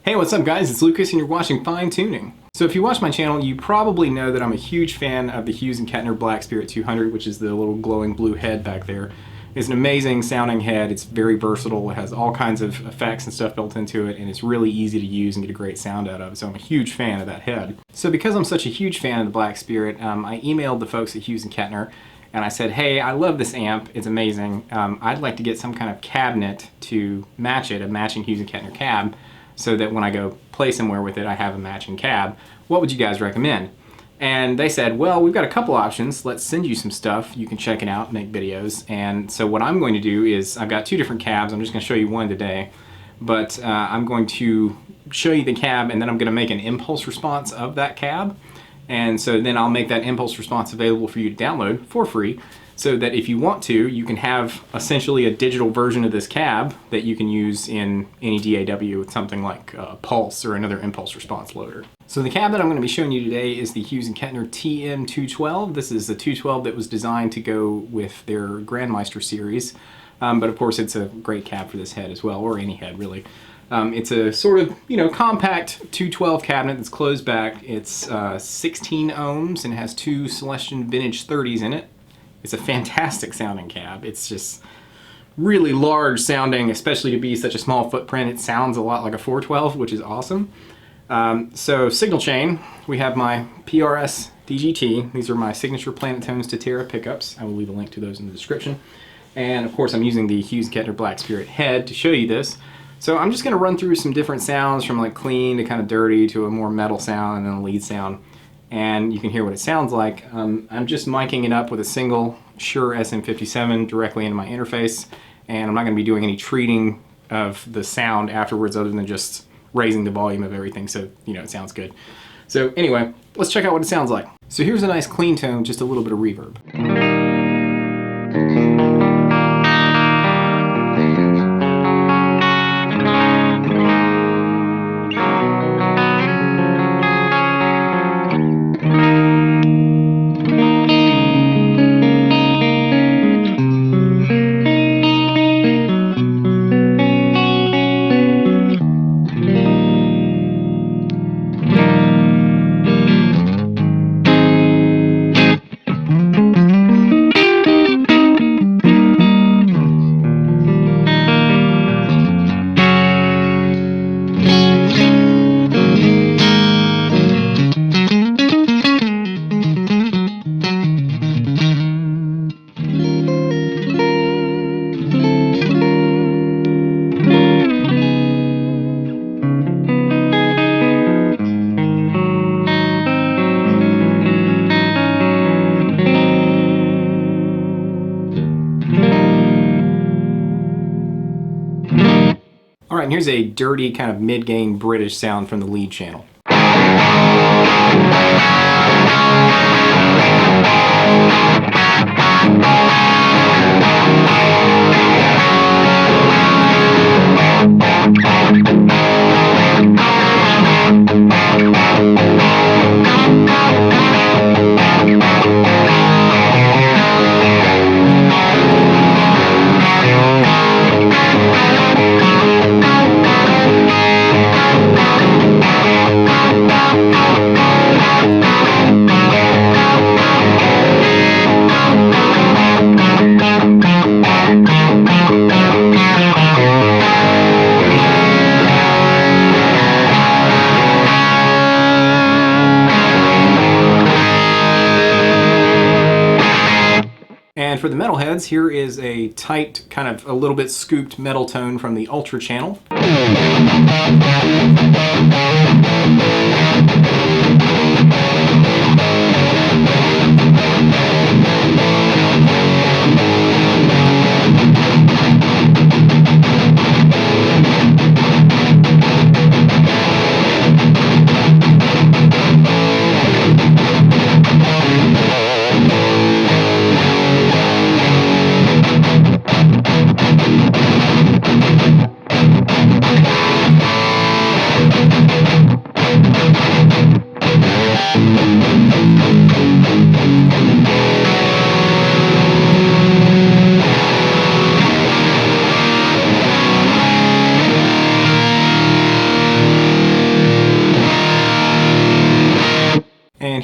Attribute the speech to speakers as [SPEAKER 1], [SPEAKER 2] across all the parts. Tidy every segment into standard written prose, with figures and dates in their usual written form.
[SPEAKER 1] Hey, what's up guys? It's Lucas and you're watching Fine Tuning. So if you watch my channel, you probably know that I'm a huge fan of the Hughes and Kettner Black Spirit 200, which is the little glowing blue head back there. It's an amazing sounding head. It's very versatile. It has all kinds of effects and stuff built into it, and it's really easy to use and get a great sound out of. So I'm a huge fan of that head. So because I'm such a huge fan of the Black Spirit, I emailed the folks at Hughes and Kettner and I said, hey, I love this amp. It's amazing. I'd like to get some kind of cabinet to match it, a matching Hughes and Kettner cab, so that when I go play somewhere with it, I have a matching cab. What would you guys recommend? And they said, well, we've got a couple options. Let's send you some stuff. You can check it out, make videos. And so what I'm going to do is, I've got two different cabs. I'm just going to show you one today. But I'm going to show you the cab, and then I'm going to make an impulse response of that cab. And so then I'll make that impulse response available for you to download for free, so that if you want to, you can have essentially a digital version of this cab that you can use in any DAW with something like Pulse or another impulse response loader. So the cab that I'm going to be showing you today is the Hughes and Kettner TM212. This is the 212 that was designed to go with their Grandmeister series, but of course it's a great cab for this head as well, or any head really. It's a sort of, compact 212 cabinet that's closed back. It's 16 ohms and has two Celestion Vintage 30s in it. It's a fantastic sounding cab. It's just really large sounding, especially to be such a small footprint. It sounds a lot like a 412, which is awesome. So signal chain, we have my PRS DGT. These are my signature Planet Tones to Terra pickups. I will leave a link to those in the description. And of course I'm using the Hughes and Kettner Black Spirit head to show you this. So I'm just going to run through some different sounds, from like clean to kind of dirty to a more metal sound and then a lead sound. And you can hear what it sounds like. I'm just miking it up with a single Shure SM57 directly into my interface, and I'm not going to be doing any treating of the sound afterwards other than just raising the volume of everything so it sounds good. So anyway, let's check out what it sounds like. So here's a nice clean tone, just a little bit of reverb. Alright, and here's a dirty kind of mid-gain British sound from the lead channel. And for the metalheads, here is a tight, kind of a little bit scooped metal tone from the Ultra channel.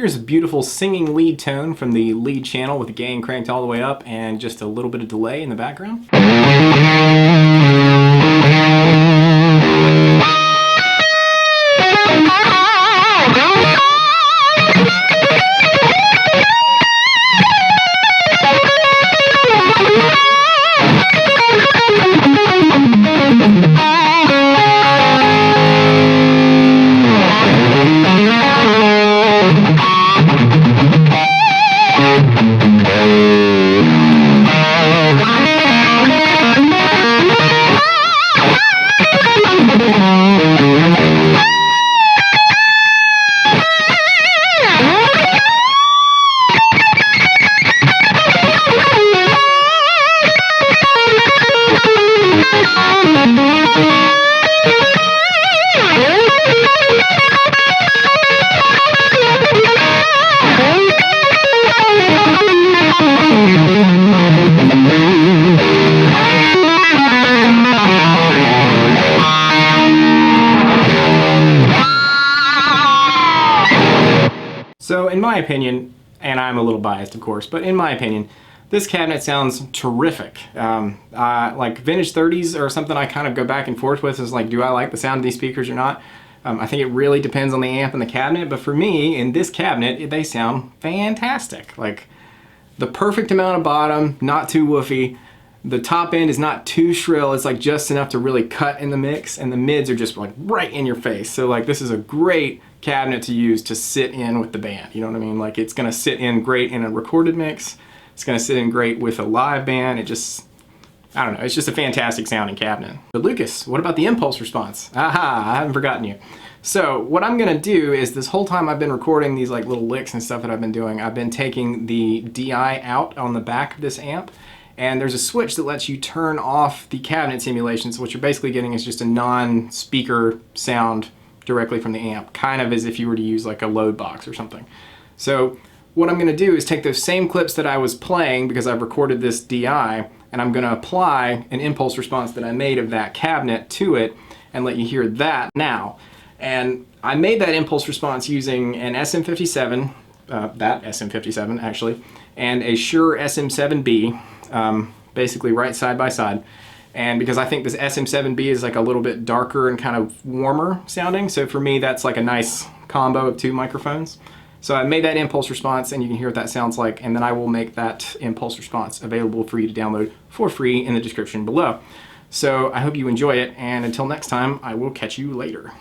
[SPEAKER 1] here's a beautiful singing lead tone from the lead channel with the gain cranked all the way up and just a little bit of delay in the background. So in my opinion, and I'm a little biased of course, but in my opinion, this cabinet sounds terrific. Like vintage 30s or something I kind of go back and forth with is like, do I like the sound of these speakers or not? I think it really depends on the amp and the cabinet, but for me, in this cabinet, they sound fantastic. Like the perfect amount of bottom, not too woofy. The top end is not too shrill, it's like just enough to really cut in the mix, and the mids are just like right in your face. So like this is a great cabinet to use to sit in with the band, you know what I mean? Like it's gonna sit in great in a recorded mix, it's gonna sit in great with a live band. It just, I don't know, it's just a fantastic sounding cabinet. But Lucas, what about the impulse response? Aha, I haven't forgotten you. So what I'm gonna do is this whole time I've been recording these like little licks and stuff that I've been doing, I've been taking the DI out on the back of this amp, and there's a switch that lets you turn off the cabinet simulation. So what you're basically getting is just a non-speaker sound directly from the amp, kind of as if you were to use like a load box or something. So what I'm gonna do is take those same clips that I was playing because I've recorded this DI, and I'm gonna apply an impulse response that I made of that cabinet to it and let you hear that now. And I made that impulse response using an SM57, that SM57 actually, and a Shure SM7B, basically right side by side. And because I think this SM7B is like a little bit darker and kind of warmer sounding, so for me that's like a nice combo of two microphones. So I made that impulse response and you can hear what that sounds like, and then I will make that impulse response available for you to download for free in the description below. So I hope you enjoy it, and until next time, I will catch you later.